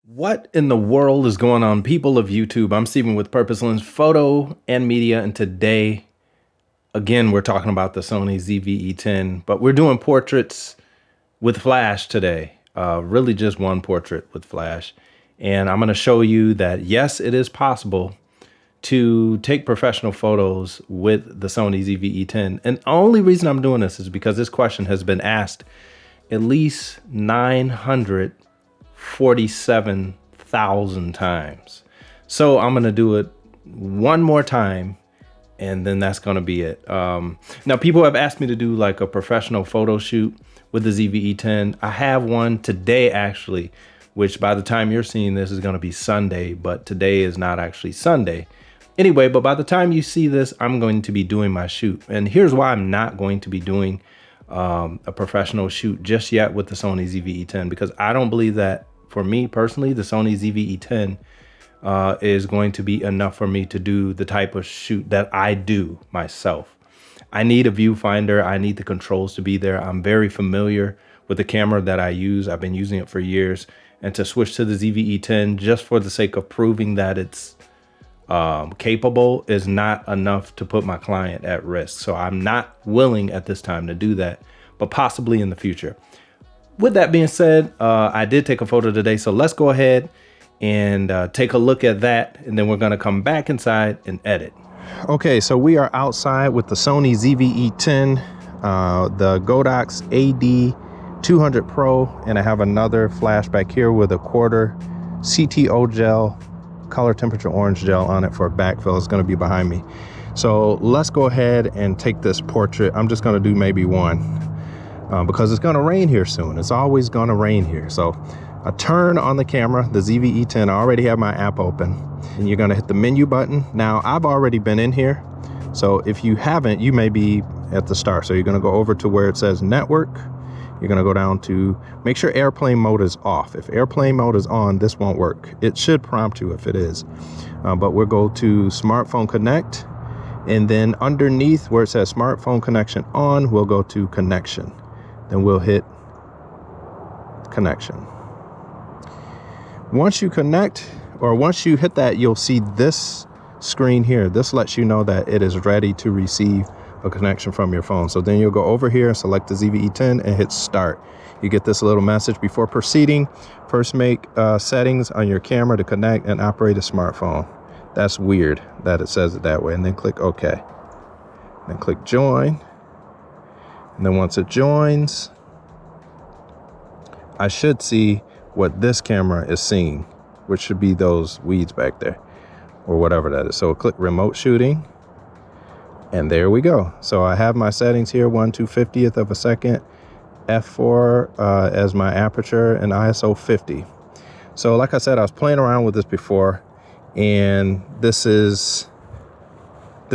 What in the world is going on, people of YouTube? I'm Steven with Purpose Lens Photo and Media, and today, again, we're talking about the Sony ZV E10, but we're doing portraits with flash today. Really just one portrait with flash. And I'm going to show you that, yes, it is possible to take professional photos with the Sony ZV E10. And the only reason I'm doing this is because this question has been asked at least 947,000 times. So I'm gonna do it one more time and then that's gonna be it. Now people have asked me to do like a professional photo shoot with the ZV E10. I have one today actually, which by the time you're seeing this is gonna be Sunday, but today is not actually Sunday. Anyway, but by the time you see this, I'm going to be doing my shoot. And here's why I'm not going to be doing a professional shoot just yet with the Sony ZV E10, because I don't believe that, for me personally, the Sony ZV E10 is going to be enough for me to do the type of shoot that I do myself. I need a viewfinder. I need the controls to be there. I'm very familiar with the camera that I use. I've been using it for years, and to switch to the ZV E10 just for the sake of proving that it's capable is not enough to put my client at risk. So I'm not willing at this time to do that, but possibly in the future. With that being said, I did take a photo today, so let's go ahead and take a look at that, and then we're going to come back inside and edit. Okay, so we are outside with the Sony ZV E10, the Godox AD200 Pro, and I have another flash back here with a quarter CTO gel, color temperature orange gel on it for backfill. It's going to be behind me. So let's go ahead and take this portrait. I'm just going to do maybe one because it's going to rain here soon. It's always going to rain here. So I turn on the camera, the ZV E10. I already have my app open, and you're going to hit the menu button. Now I've already been in here, so if you haven't, you may be at the start. So you're going to go over to where it says network. You're going to go down to make sure airplane mode is off. If airplane mode is on, this won't work. It should prompt you if it is. But we'll go to smartphone connect. And then underneath where it says smartphone connection on, we'll go to connection. Then we'll hit connection. Once you connect, or once you hit that, you'll see this screen here. This lets you know that it is ready to receive a connection from your phone. So then you'll go over here and select the ZV E10 and hit start. You get this little message: before proceeding, first make settings on your camera to connect and operate a smartphone. That's weird that it says it that way. And then click OK. Then click join. And then once it joins, I should see what this camera is seeing, which should be those weeds back there or whatever that is. So click remote shooting. And there we go. So I have my settings here, 1/250th of a second, f4 as my aperture, and ISO 50. So like I said, I was playing around with this before, and this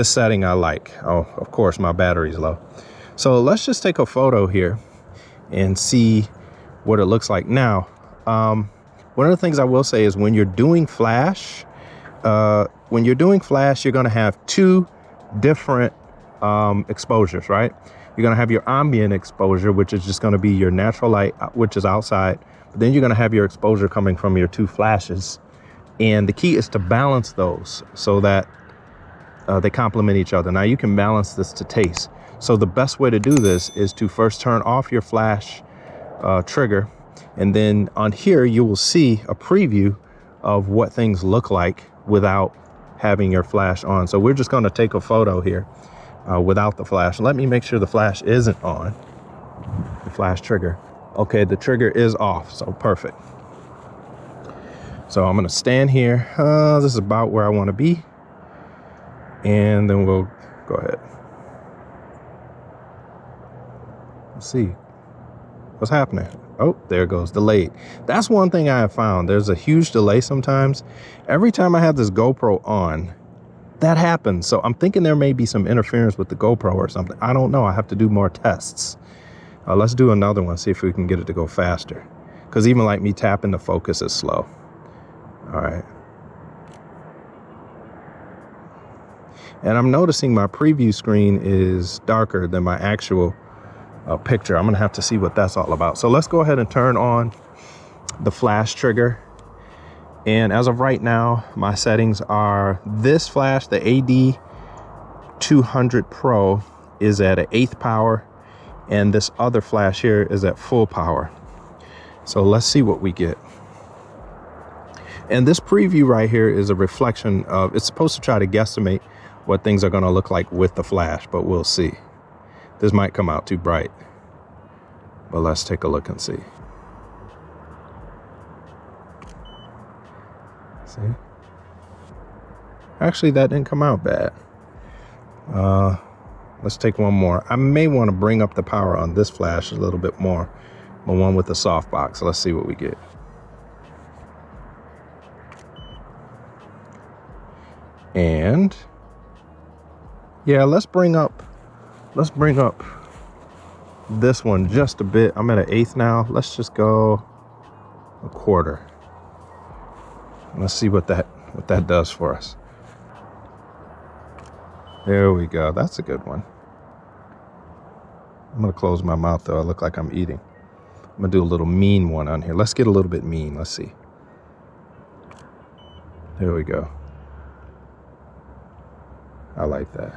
setting I like. Oh, of course, my battery's low. So let's just take a photo here and see what it looks like. Now, one of the things I will say is when you're doing flash, you're going to have two different exposures, right? You're going to have your ambient exposure, which is just going to be your natural light, which is outside. But then you're going to have your exposure coming from your two flashes. And the key is to balance those so that they complement each other. Now you can balance this to taste. So the best way to do this is to first turn off your flash trigger. And then on here, you will see a preview of what things look like without having your flash on. So we're just going to take a photo here without the flash. Let me make sure the flash isn't on, the flash trigger. Okay, the trigger is off, so perfect. So I'm going to stand here. This is about where I want to be. And then we'll go ahead. Let's see what's happening. Oh, there goes delayed. That's one thing I have found. There's a huge delay sometimes. Every time I have this GoPro on, that happens. So I'm thinking there may be some interference with the GoPro or something. I don't know. I have to do more tests. Let's do another one, see if we can get it to go faster. Because even like me tapping the focus is slow. All right. And I'm noticing my preview screen is darker than my actual picture. I'm gonna have to see what that's all about. So let's go ahead and turn on the flash trigger. And as of right now, my settings are this flash, the AD200 Pro, is at an 8th power, and this other flash here is at full power. So let's see what we get. And this preview right here is a reflection of, it's supposed to try to guesstimate what things are going to look like with the flash, but we'll see. This might come out too bright, but let's take a look and see. See? Actually, that didn't come out bad. Let's take one more. I may want to bring up the power on this flash a little bit more, the one with the softbox. Let's see what we get. And yeah, let's bring up this one just a bit. I'm at an 1/8 now. Let's just go 1/4. Let's see what that does for us. There we go. That's a good one. I'm gonna close my mouth though. I look like I'm eating. I'm gonna do a little mean one on here. Let's get a little bit mean. Let's see. There we go. I like that.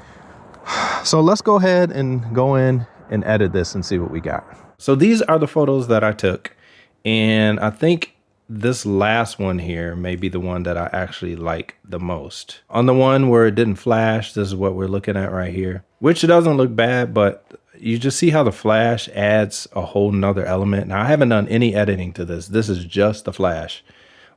So let's go ahead and go in and edit this and see what we got. So these are the photos that I took, and I think this last one here may be the one that I actually like the most. On the one where it didn't flash, this is what we're looking at right here, which doesn't look bad, but you just see how the flash adds a whole nother element. Now I haven't done any editing to this. This is just the flash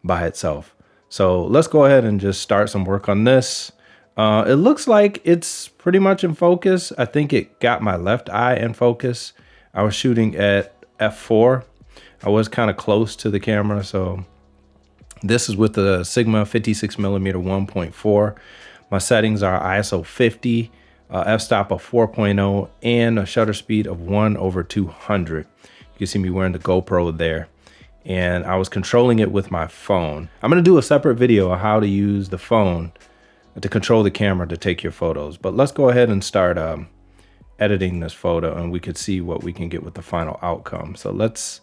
by itself. So let's go ahead and just start some work on this. It looks like it's pretty much in focus. I think it got my left eye in focus. I was shooting at f4. I was kind of close to the camera. So this is with the Sigma 56mm 1.4. My settings are ISO 50, f-stop of 4.0, and a shutter speed of 1/200. You can see me wearing the GoPro there. And I was controlling it with my phone. I'm gonna do a separate video on how to use the phone to control the camera to take your photos. But let's go ahead and start editing this photo, and we could see what we can get with the final outcome. So let's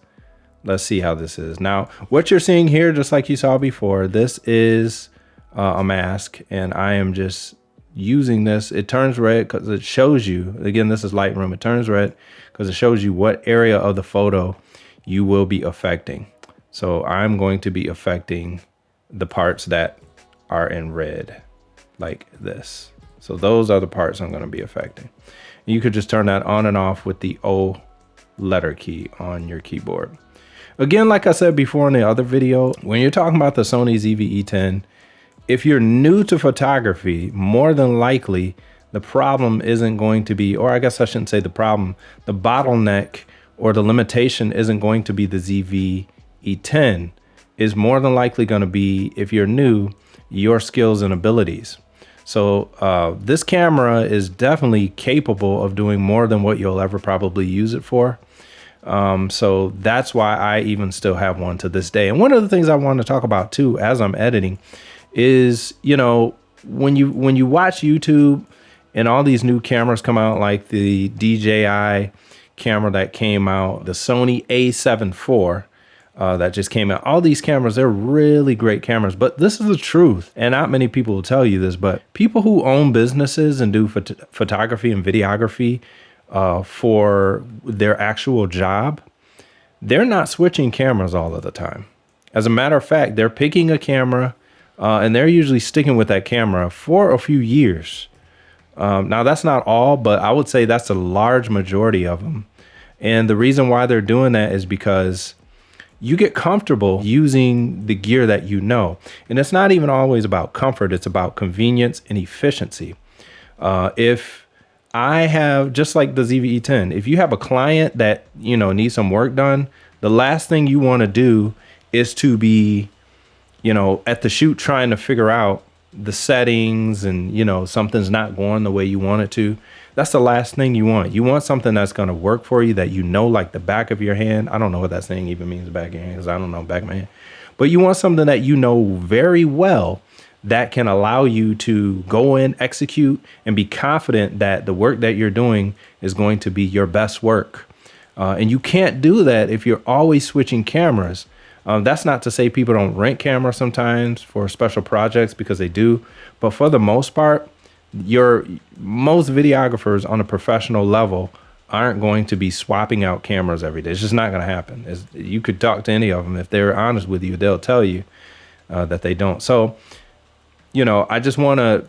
see how this is. Now, what you're seeing here, just like you saw before, this is a mask, and I am just using this. It turns red because it shows you, again, this is Lightroom. It turns red because it shows you what area of the photo you will be affecting. So I'm going to be affecting the parts that are in red, like this. So those are the parts I'm going to be affecting. You could just turn that on and off with the O letter key on your keyboard. Again, like I said before in the other video, when you're talking about the Sony ZV E10, if you're new to photography, more than likely the problem isn't going to be, or I guess I shouldn't say the problem, the bottleneck or the limitation isn't going to be the ZV E10. Is more than likely going to be, if you're new, your skills and abilities. So this camera is definitely capable of doing more than what you'll ever probably use it for. So that's why I even still have one to this day. And one of the things I want to talk about too, as I'm editing, is, you know, when you watch YouTube and all these new cameras come out, like the DJI camera that came out, the Sony A7 IV, that just came out. All these cameras, they're really great cameras, but this is the truth. And not many people will tell you this, but people who own businesses and do photography and videography for their actual job, they're not switching cameras all of the time. As a matter of fact, they're picking a camera and they're usually sticking with that camera for a few years. Now that's not all, but I would say that's a large majority of them. And the reason why they're doing that is because you get comfortable using the gear that you know. And it's not even always about comfort, it's about convenience and efficiency. If I have, just like the ZV E10, if you have a client that, you know, needs some work done, the last thing you want to do is to be, you know, at the shoot trying to figure out the settings and, you know, something's not going the way you want it to. That's the last thing you want. You want something that's going to work for you, that you know, like the back of your hand. I don't know what that saying even means, back of your hand, because I don't know back of my hand. But you want something that you know very well that can allow you to go in, execute, and be confident that the work that you're doing is going to be your best work. And you can't do that if you're always switching cameras. That's not to say people don't rent cameras sometimes for special projects, because they do. But for the most part, most videographers on a professional level aren't going to be swapping out cameras every day. It's just not going to happen. You could talk to any of them. If they're honest with you, they'll tell you that they don't. So, I just want to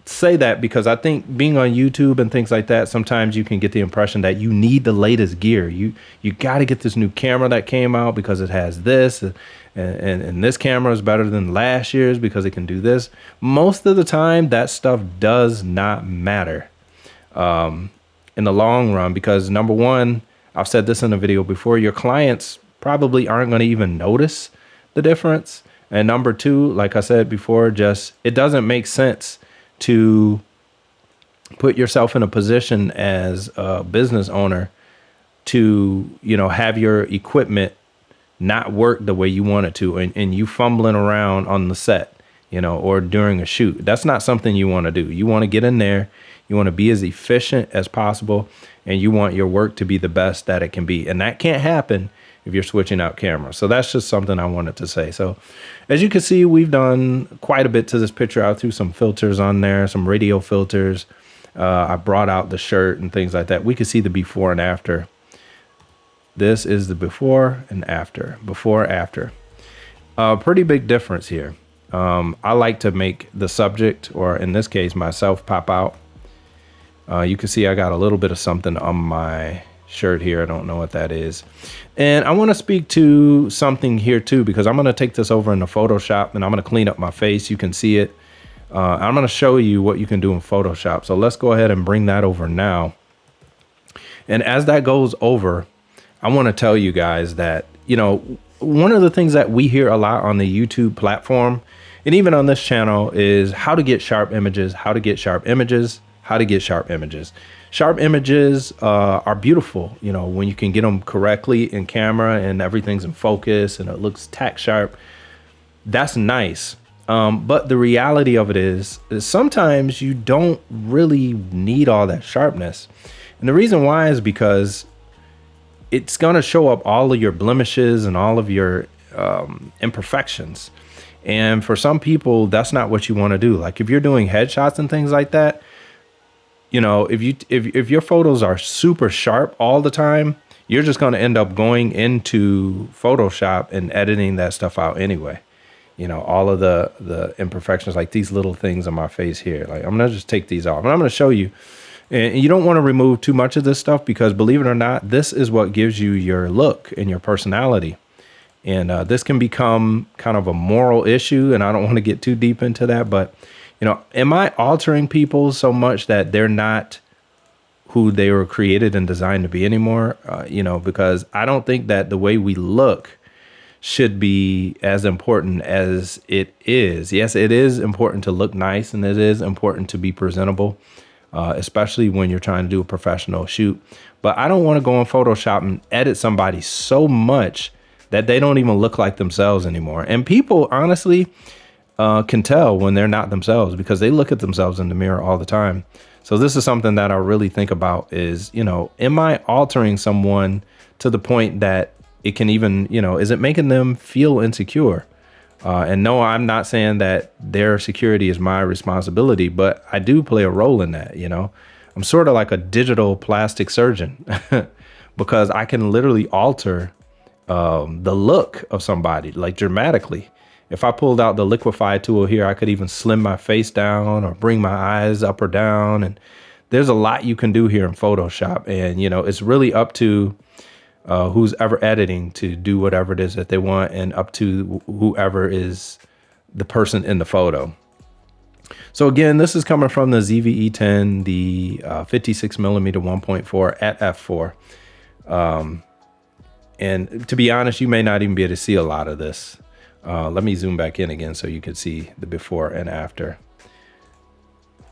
say that, because I think being on YouTube and things like that, sometimes you can get the impression that you need the latest gear. You got to get this new camera that came out because it has this, and this camera is better than last year's because it can do this. Most of the time, that stuff does not matter in the long run, because number one, I've said this in a video before, your clients probably aren't going to even notice the difference. And number two, like I said before, just it doesn't make sense to put yourself in a position as a business owner to, have your equipment not work the way you want it to, and you fumbling around on the set, or during a shoot. That's not something you want to do. You want to get in there, you want to be as efficient as possible, and you want your work to be the best that it can be. And that can't happen if you're switching out cameras. So that's just something I wanted to say. So as you can see, we've done quite a bit to this picture. I threw some filters on there, some radio filters. I brought out the shirt and things like that. We could see the before and after. This is the before and after, after. Pretty big difference here. I like to make the subject, or in this case, myself, pop out. You can see I got a little bit of something on my shirt here. I don't know what that is. And I want to speak to something here too, because I'm going to take this over into Photoshop and I'm going to clean up my face. You can see it. I'm going to show you what you can do in Photoshop. So let's go ahead and bring that over now. And as that goes over, I want to tell you guys that, one of the things that we hear a lot on the YouTube platform, and even on this channel, is how to get sharp images, how to get sharp images, how to get sharp images. Sharp images are beautiful, when you can get them correctly in camera and everything's in focus and it looks tack sharp. That's nice. But the reality of it is sometimes you don't really need all that sharpness. And the reason why is because it's going to show up all of your blemishes and all of your imperfections. And for some people, that's not what you want to do. Like if you're doing headshots and things like that, if your photos are super sharp all the time, you're just going to end up going into Photoshop and editing that stuff out anyway. All of the imperfections, like these little things on my face here. Like I'm going to just take these off and I'm going to show you. And you don't want to remove too much of this stuff, because believe it or not, this is what gives you your look and your personality. And this can become kind of a moral issue, and I don't want to get too deep into that, but am I altering people so much that they're not who they were created and designed to be anymore? Because I don't think that the way we look should be as important as it is. Yes, it is important to look nice, and it is important to be presentable, especially when you're trying to do a professional shoot. But I don't want to go in Photoshop and edit somebody so much that they don't even look like themselves anymore. And people, honestly, can tell when they're not themselves, because they look at themselves in the mirror all the time. So this is something that I really think about is, am I altering someone to the point that it can even, is it making them feel insecure? And no, I'm not saying that their security is my responsibility, but I do play a role in that. I'm sort of like a digital plastic surgeon because I can literally alter the look of somebody, like dramatically. If I pulled out the liquefy tool here, I could even slim my face down or bring my eyes up or down. And there's a lot you can do here in Photoshop. And, it's really up to who's ever editing to do whatever it is that they want, and up to whoever is the person in the photo. So again, this is coming from the ZV E10, the 56mm 1.4 at f4. And to be honest, you may not even be able to see a lot of this. Let me zoom back in again so you can see the before and after.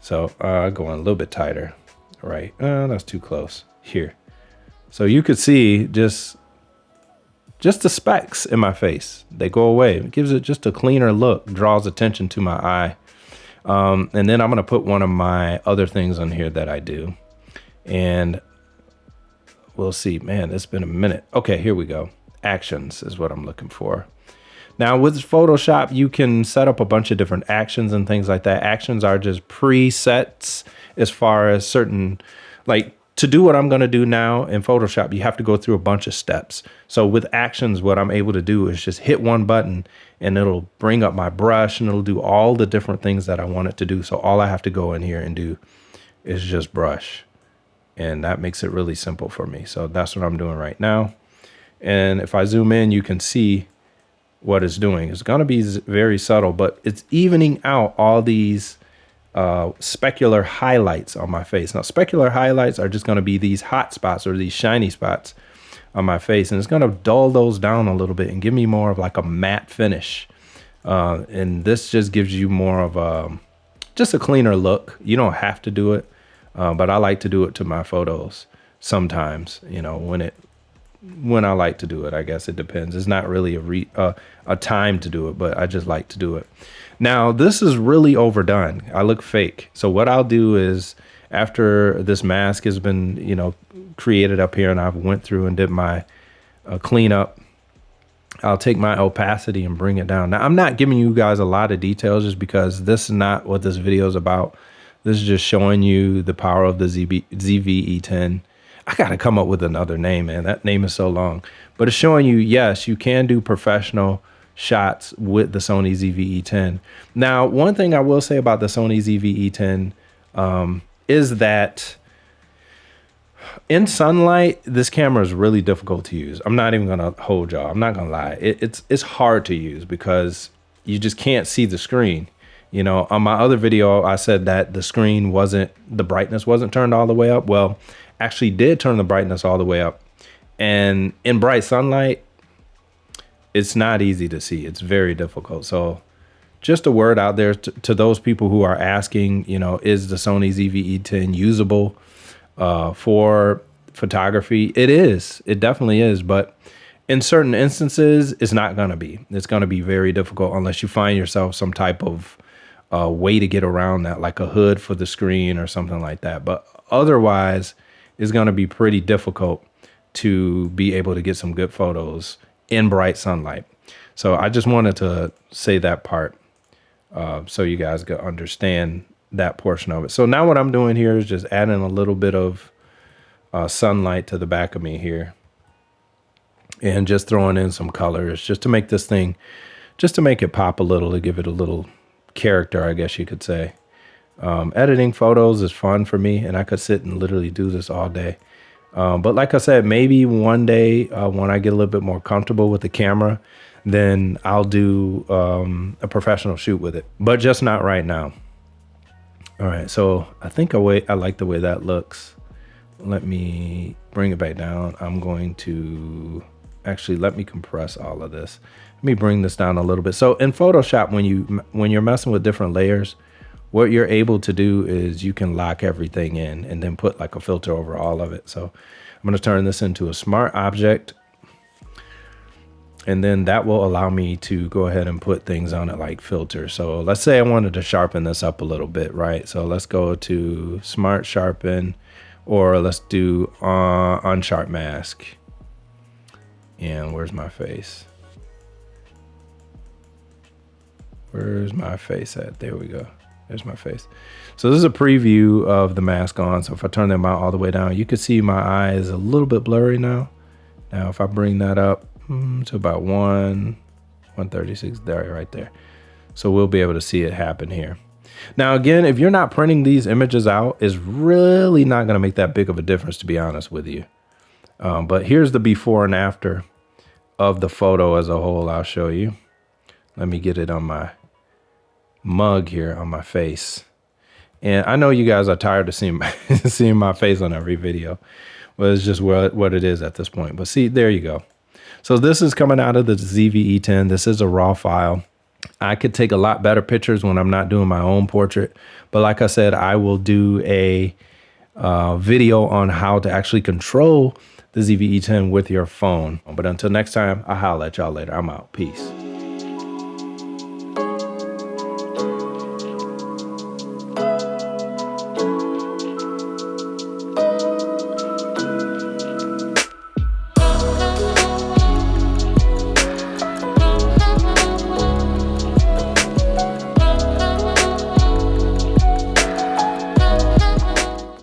So going a little bit tighter, right? That's too close here. So you could see just the specks in my face. They go away. It gives it just a cleaner look, draws attention to my eye. And then I'm going to put one of my other things on here that I do. And we'll see. Man, it's been a minute. Okay, here we go. Actions is what I'm looking for. Now with Photoshop, you can set up a bunch of different actions and things like that. Actions are just presets as far as certain, like to do what I'm going to do now in Photoshop, you have to go through a bunch of steps. So with actions, what I'm able to do is just hit one button and it'll bring up my brush and it'll do all the different things that I want it to do. So all I have to go in here and do is just brush. And that makes it really simple for me. So that's what I'm doing right now. And if I zoom in, you can see what it's doing. It's going to be very subtle, but it's evening out all these specular highlights on my face. Now, specular highlights are just going to be these hot spots or these shiny spots on my face, and it's going to dull those down a little bit and give me more of like a matte finish. And this just gives you more of just a cleaner look. You don't have to do it, but I like to do it to my photos sometimes. You know, when I like to do it, I guess it depends. It's not really a time to do it, but I just like to do it. Now, this is really overdone. I look fake. So what I'll do is after this mask has been, you know, created up here and I've went through and did my cleanup, I'll take my opacity and bring it down. Now, I'm not giving you guys a lot of details just because this is not what this video is about. This is just showing you the power of the ZV E10. I got to come up with another name, man. That name is so long. But it's showing you, yes, you can do professional shots with the Sony ZV E10. Now, one thing I will say about the Sony ZV E10 is that in sunlight, this camera is really difficult to use. I'm not even going to hold y'all. I'm not going to lie. It's hard to use because you just can't see the screen. You know, on my other video, I said that the brightness wasn't turned all the way up. Well, actually did turn the brightness all the way up. And in bright sunlight, it's not easy to see. It's very difficult. So just a word out there to those people who are asking, you know, is the Sony ZV E10 usable for photography? It is. It definitely is. But in certain instances, it's not going to be. It's going to be very difficult unless you find yourself some type of way to get around that, like a hood for the screen or something like that. But otherwise, it's going to be pretty difficult to be able to get some good photos in bright sunlight. So I just wanted to say that part so you guys can understand that portion of it. So now what I'm doing here is just adding a little bit of sunlight to the back of me here and just throwing in some colors just to make this thing, just to make it pop a little, to give it a little character, I guess you could say. Editing photos is fun for me, and I could sit and literally do this all day. But like I said, maybe one day when I get a little bit more comfortable with the camera, then I'll do a professional shoot with it, but just not right now. All right, so I think I like the way that looks. Let me bring it back down. I'm going to actually let me compress all of this. Let me bring this down a little bit. So in Photoshop, when you're messing with different layers, what you're able to do is you can lock everything in and then put like a filter over all of it. So I'm going to turn this into a smart object. And then that will allow me to go ahead and put things on it like filters. So let's say I wanted to sharpen this up a little bit, right? So let's go to smart sharpen, or let's do unsharp mask. And where's my face? Where's my face at? There we go. There's my face. So this is a preview of the mask on. So if I turn them out all the way down, you can see my eye is a little bit blurry now. Now, if I bring that up to about 136, there, right there. So we'll be able to see it happen here. Now, again, if you're not printing these images out, it's really not going to make that big of a difference, to be honest with you. But here's the before and after of the photo as a whole. I'll show you. Let me get it on my mug here on my face. And I know you guys are tired of seeing my face on every video. Well, it's just what it is at this point. But see, there you go. So this is coming out of the ZV E10. This is a raw file. I could take a lot better pictures when I'm not doing my own portrait. But like I said, I will do a video on how to actually control the ZV E10 with your phone. But until next time, I'll holler at y'all later. I'm out. Peace.